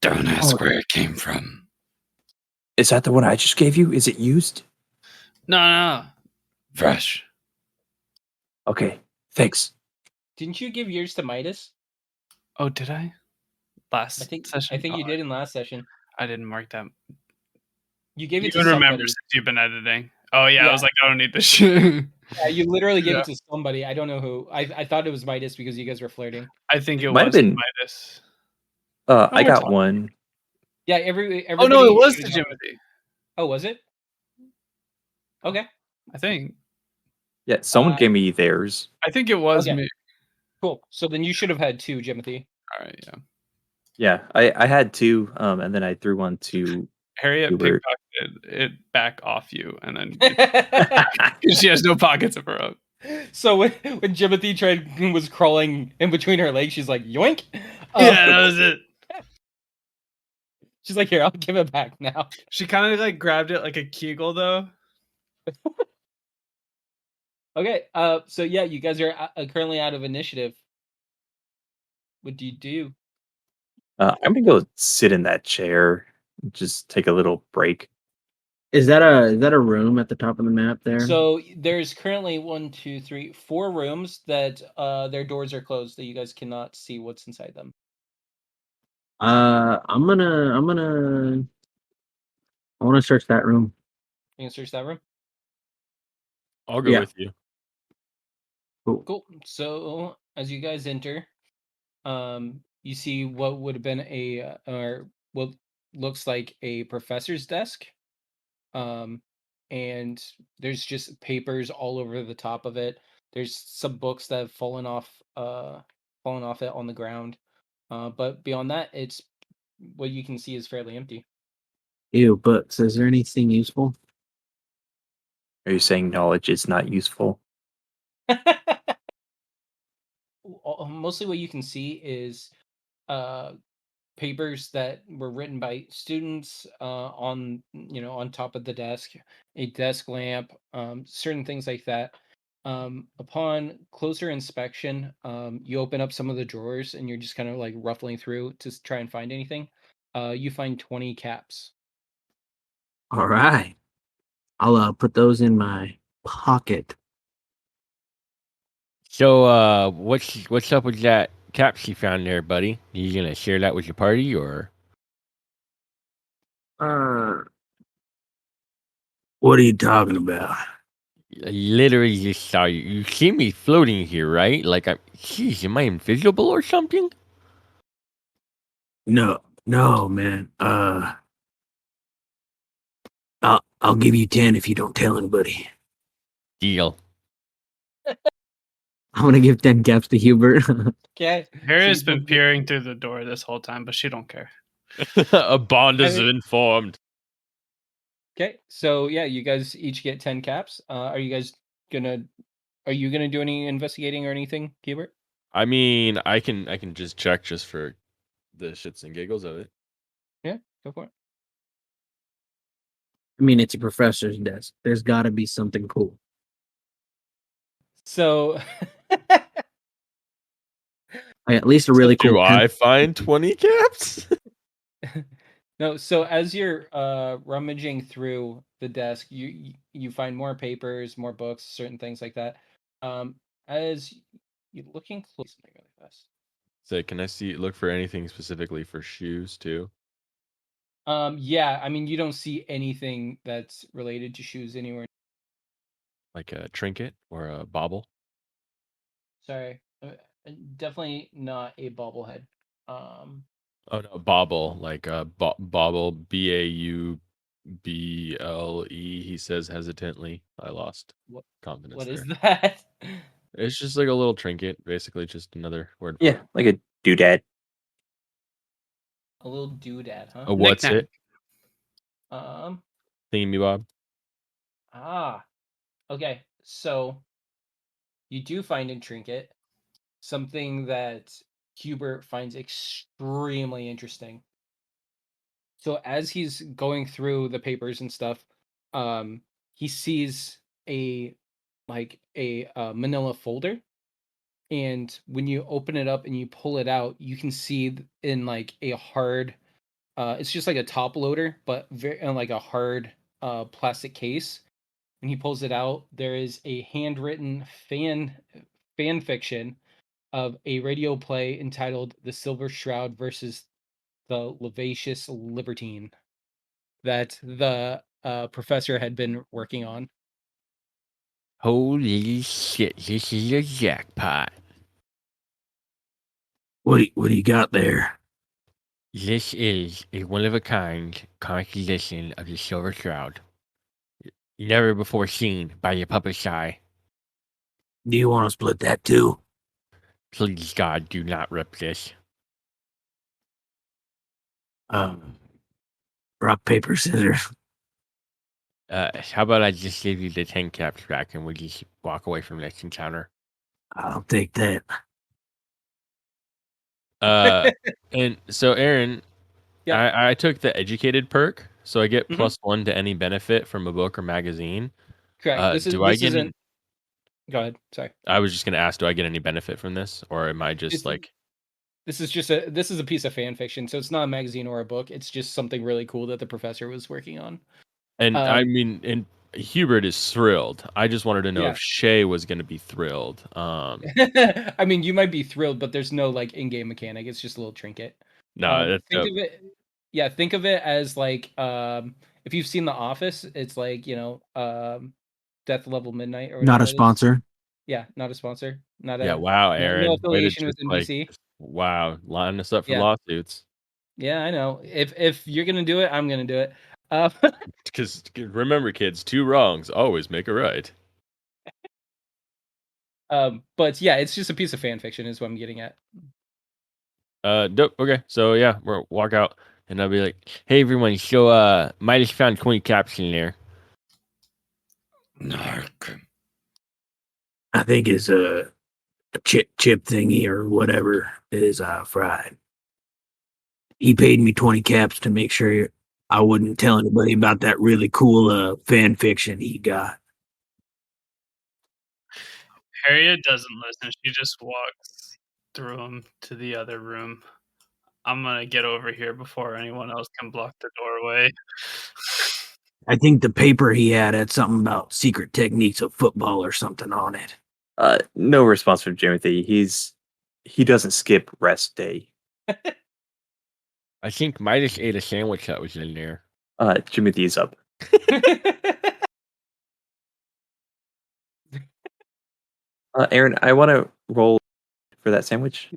Don't ask Oh. where it came from. Is that the one I just gave you? Is it used? No. Fresh. Okay, thanks. Didn't you give yours to Midas? Oh, did I? Last session? I think you Oh, did in last session. I didn't mark that. You gave You it to would remember somebody. since you've been editing. Oh yeah, I Yeah. was like, I don't need this shit. Yeah, you literally gave Yeah. it to somebody. I don't know who. I thought it was Midas because you guys were flirting. I think it Might have was been- Midas. I we're got talking. one. Yeah, everybody. Oh no, it was shooted to off- Jimothy. Oh, was it? Okay. I think. Yeah, someone Uh, gave me theirs. I think it was Okay. me. Cool. So then you should have had two, Jimothy. All right, yeah. Yeah, I had two, and then I threw one to Harriet Hubert. pickpocketed it back off you, and then because she has no pockets of her own. So when Jimothy was crawling in between her legs, she's like, yoink. Yeah, that was it. She's like, here, I'll give it back now. She kind of like grabbed it like a kegel, though. Okay. So yeah, you guys are currently out of initiative. What do you do? I'm gonna go sit in that chair, and just take a little break. Is that a room at the top of the map there? So there's currently 4 rooms that their doors are closed, that you guys cannot see what's inside them. I'm gonna I want to search that room. You can search that room. I'll go Yeah. with you. Cool. So as you guys enter, you see what would have been or what looks like a professor's desk. And there's just papers all over the top of it. There's some books that have fallen off it on the ground. But beyond that, it's what you can see is fairly empty. Ew, books. Is there anything useful? Are you saying knowledge is not useful? Mostly what you can see is papers that were written by students on top of the desk, a desk lamp, certain things like that. Upon closer inspection, you open up some of the drawers and you're just kind of like ruffling through to try and find anything. You find 20 caps. All right. I'll put those in my pocket. So, what's up with that caps you found there, buddy? You gonna share that with your party, or? What are you talking about? I literally just saw you. You see me floating here, right? Like, jeez, am I invisible or something? No, man. I'll give you 10 if you don't tell anybody. Deal. I'm gonna give 10 caps to Hubert. Okay. Harriet's So you been both get- peering through the door this whole time, but she don't care. A bond is I mean- informed. Okay, so yeah, you guys each get 10 caps. Are you gonna do any investigating or anything, Hubert? I mean, I can just check just for the shits and giggles of it. Yeah, go for it. I mean, it's a professor's desk. There's got to be something cool. So At least a really cool Do pen. I find 20 caps? no, so as you're rummaging through the desk, you find more papers, more books, certain things like that. As you're looking close, really fast. So, can I look for anything specifically for shoes too? Yeah, I mean, you don't see anything that's related to shoes anywhere. like a trinket or a bauble? Sorry, definitely not a bobblehead. Oh no, bauble, like bauble, Bauble. He says hesitantly. I lost What confidence what is there. that? It's just like a little trinket, basically, just another word for Yeah, it. like a doodad. A little doodad, huh? A what's Knick-knack. it? Um. Thingy bob. Ah. Okay. So you do find in trinket something that Hubert finds extremely interesting. So as he's going through the papers and stuff, he sees a manila folder, and when you open it up and you pull it out, you can see in like a hard it's just like a top loader, but very like a hard plastic case. When he pulls it out, there is a handwritten fan fiction of a radio play entitled "The Silver Shroud versus the Lavacious Libertine" that the professor had been working on. Holy shit, this is a jackpot. What do you got there? This is a one-of-a-kind composition of the Silver Shroud. Never before seen by your puppet's eye. Do you want to split that too? Please, God, do not rip this. Rock, paper, scissors. How about I just give you the 10 caps back and we just walk away from this encounter? I'll take that. And so, Aaron, Yep. I took the educated perk, so I get Mhm. +1 to any benefit from a book or magazine. Correct. Do I This get isn't. Go ahead. Sorry. I was just gonna ask, do I get any benefit from this, or am I just It's like? this is a piece of fan fiction, so it's not a magazine or a book. It's just something really cool that the professor was working on. And I Um, mean, and Hubert is thrilled. I just wanted to know Yeah. if Shea was gonna be thrilled. I mean, you might be thrilled, but there's no like in-game mechanic. It's just a little trinket. No, that's Think dope. of it. Yeah, think of it as like if you've seen The Office, it's like Death Level Midnight or Not whatever a that is. sponsor. Yeah, not a sponsor. Not Yeah, a wow, no Aaron, way to affiliation with just like, NBC. wow, line us up for Yeah. lawsuits. Yeah, I know. If you're gonna do it, I'm gonna do it. Because remember, kids, 2 wrongs always make a right. But yeah, it's just a piece of fan fiction, is what I'm getting at. Dope. Okay, so yeah, we'll walk out, and I'll be like, "Hey, everyone, so Midas found 20 caps in there." Narc. I think it's a chip thingy or whatever is fried. He paid me 20 caps to make sure I wouldn't tell anybody about that really cool fan fiction he got. Harriet doesn't listen. She just walks through him to the other room. I'm gonna get over here before anyone else can block the doorway. I think the paper he had something about secret techniques of football or something on it. No response from Jimothy. He doesn't skip rest day. I think Midas ate a sandwich that was in there. Jimothy is up. Aaron, I want to roll for that sandwich.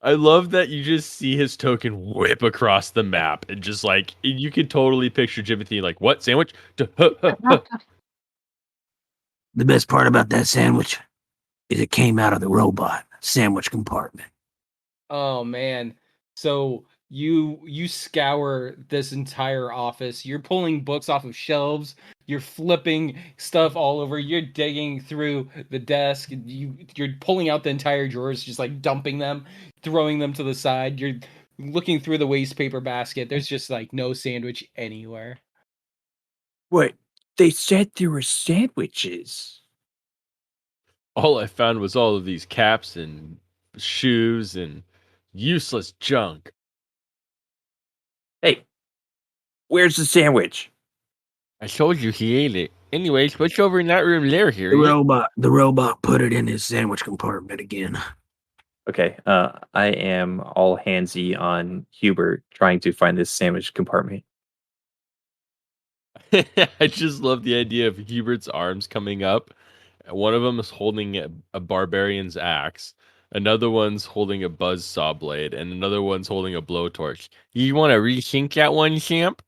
I love that you just see his token whip across the map, and just like you could totally picture Jimothy like, "What sandwich?" The best part about that sandwich is it came out of the robot sandwich compartment. Oh man. So you scour this entire office. You're pulling books off of shelves. You're flipping stuff all over. You're digging through the desk. You're pulling out the entire drawers, just like dumping them, throwing them to the side. You're looking through the waste paper basket. There's just like no sandwich anywhere. What? They said there were sandwiches. All I found was all of these caps and shoes and useless junk. Hey, where's the sandwich? I told you he ate it. Anyways, what's over in that room there, The Harriet? robot put it in his sandwich compartment again. Okay, I am all handsy on Hubert trying to find this sandwich compartment. I just love the idea of Hubert's arms coming up. One of them is holding a barbarian's axe. Another one's holding a buzzsaw blade, and another one's holding a blowtorch. You want to rethink that one, champ?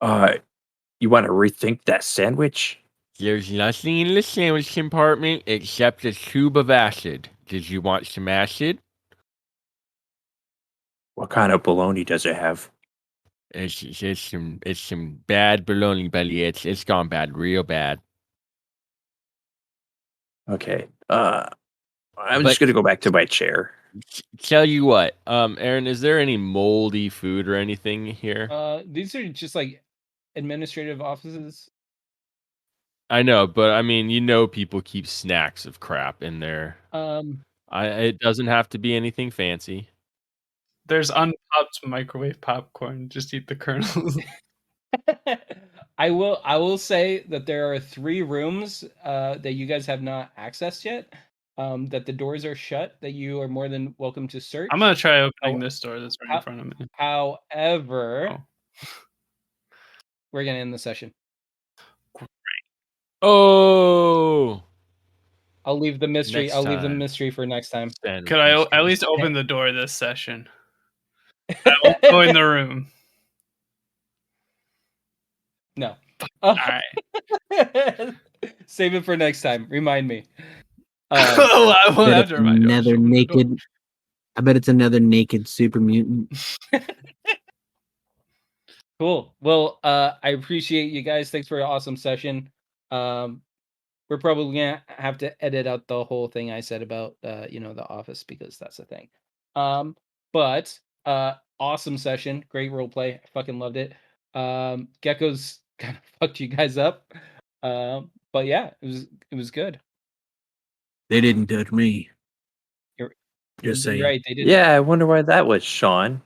You want to rethink that sandwich? There's nothing in the sandwich compartment except a tube of acid. Did you want some acid? What kind of bologna does it have? It's some bad bologna, buddy. It's gone bad, real bad. Okay. I'm just gonna go back to my chair. Tell you what, Aaron, is there any moldy food or anything here? These are just like administrative offices. I know, but I mean, people keep snacks of crap in there. It doesn't have to be anything fancy. There's unpopped microwave popcorn. Just eat the kernels. I will say that there are 3 rooms that you guys have not accessed yet. That the doors are shut. That you are more than welcome to search. I'm gonna try opening this door that's right in front of me. However, we're gonna end the session. Oh, I'll leave the mystery. Next I'll leave the time. mystery for next time. Could I at least open the door this session? I won't go in the room. No. All right. Save it for next time. Remind me. I won't have bet to it's remind you. another naked. I bet it's another naked super mutant. Cool. Well, I appreciate you guys. Thanks for an awesome session. We're probably gonna have to edit out the whole thing I said about the office because that's the thing. But awesome session, great role play. I fucking loved it. Geckos kind of fucked you guys up. But yeah, it was good. They didn't touch me. You're Just saying. right. They did. Yeah, I wonder why that was, Sean.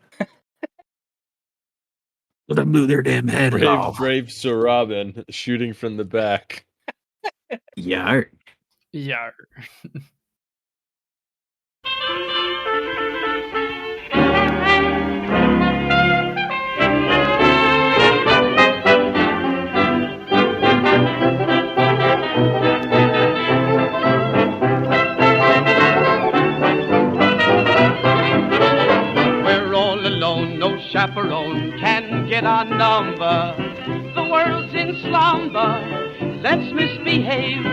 But I blew their damn head off. Brave Sir Robin shooting from the back. Yeah. Yar. We're all alone, no chaperone can get our number. The world's in slumber, let's misbehave.